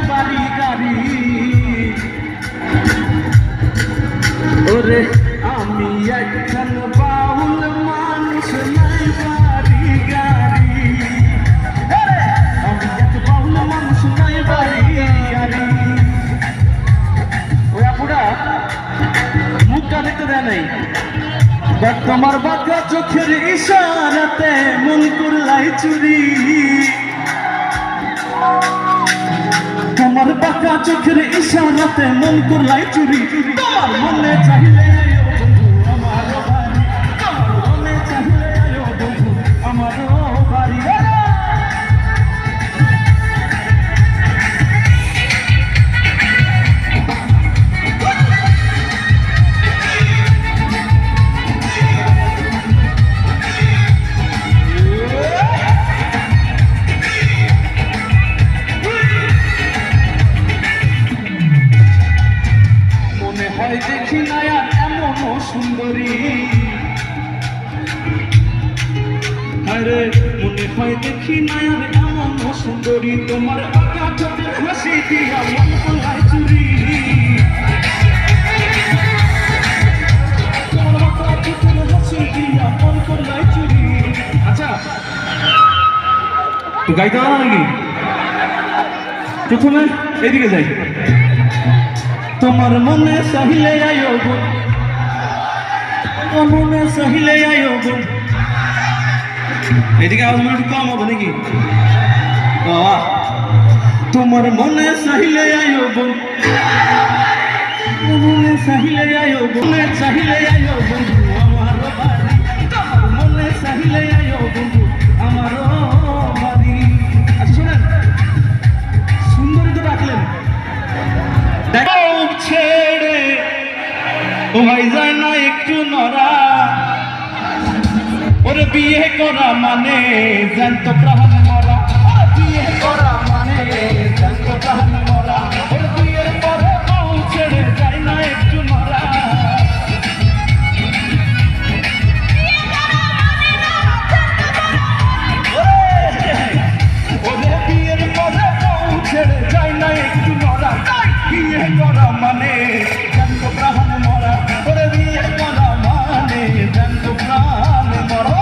বাড়ি গাড়ি ওরে আমি একজন বাউল মানুষ নাই বাড়ি গাড়ি আমি এক বাউল মানুষ নাই বাড়ি গাড়ি ওই আপুরা মুখটা দেখতে দেয় নাই তোমার বাঁকা চোখের ইশারাতে মন করলাই চুরি তোমার বাঁকা চোখের ইশারাতে মন করলাই চুরি তোমার মনে চাইলে আয়ো বন্ধু আমার বাড়ি তোমার মনে চাইলে আয়ো বন্ধু আমার বাড়ি দেখি না এমন সুন্দরী আরে মনে হয় দেখি না এমন সুন্দরী তোমার বাঁকা চোখের হাসি দিয়া মন করলাই চুরি তোমার বাঁকা চোখের হাসি দিয়া মন করলাই চুরি আচ্ছা তো গাইতে পারো নাকি প্রথমে এদিকে যাই তোমার মনে চাহিলে আয়ো বোন তোমার মনে চাহিলে আয়ো বোন এদিকে আওয়াজ একটু কম হবে নাকি তোমার মনে চাহিলে আয়ো বোন মনে চাহিলে আয়ো মনে চাহিলে আয়ো বন্ধু আমার বাড়ি তোমার মনে চাহিলে আয়ো বন্ধু আমার বাড়ি আচ্ছা শোনেন সুন্দরী তো রাখলেন ছেড়ে ও ভাই যায় না একটু নরা ওরে বিয়ে করা মানে জ্যান্ত প্রাণ মরা বিয়ে করা মানে জ্যান্ত প্রাণ মরা ওরে বিয়ের পরে বউ ছেড়ে যায় না একটু নরা ওরে বিয়ের পরে বউ ছেড়ে যায় না একটু নরা বিয়ে করা মানে জ্যান্ত প্রাণ মরা ওরে বিয়ে করা মানে জ্যান্ত প্রাণ মরা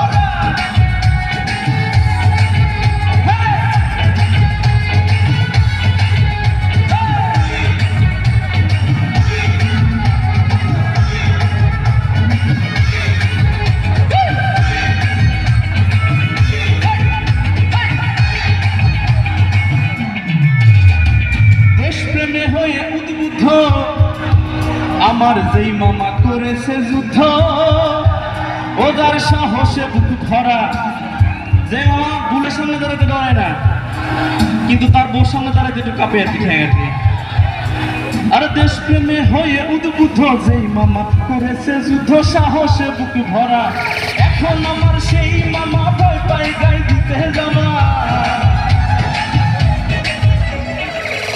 দেশপ্রেমে হয়ে উদ্বুদ্ধ আমার যেই মামা করেছে যুদ্ধ ওদার সাহসে বুক ভরা যে মামা বুলের সামনে দাঁড়াতে ডরায় না কিন্তু তার বউর সামনে দাঁড়াতে একটু কাঁপে আর কি ঠেঙে আর কি আর দেশপ্রেমে হয়ে উদ্বুদ্ধ যেই মামা করেছে যুদ্ধ সাহসে বুক ভরা এখন আমার সেই মামা ভয় পাই গাই দিতে জামা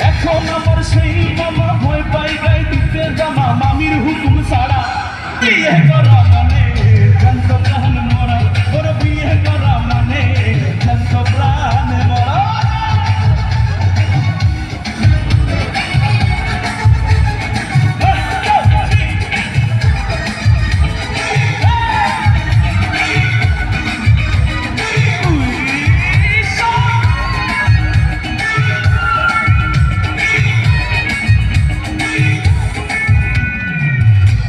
এখন আমার সেই মামা ভয় পাই গাই দিতে জামা মামির হুকুম ছাড়া বিয়ে করা মানে জ্যান্ত প্রাণ মরা ওর বিয়ে করা মানে জ্যান্ত প্রাণ মরা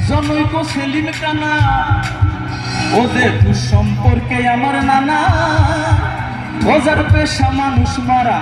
জনৈক সেলিম কানা ওদের দুঃসম্পর্কে আমার নানা ওজার পেশা মানুষ মারা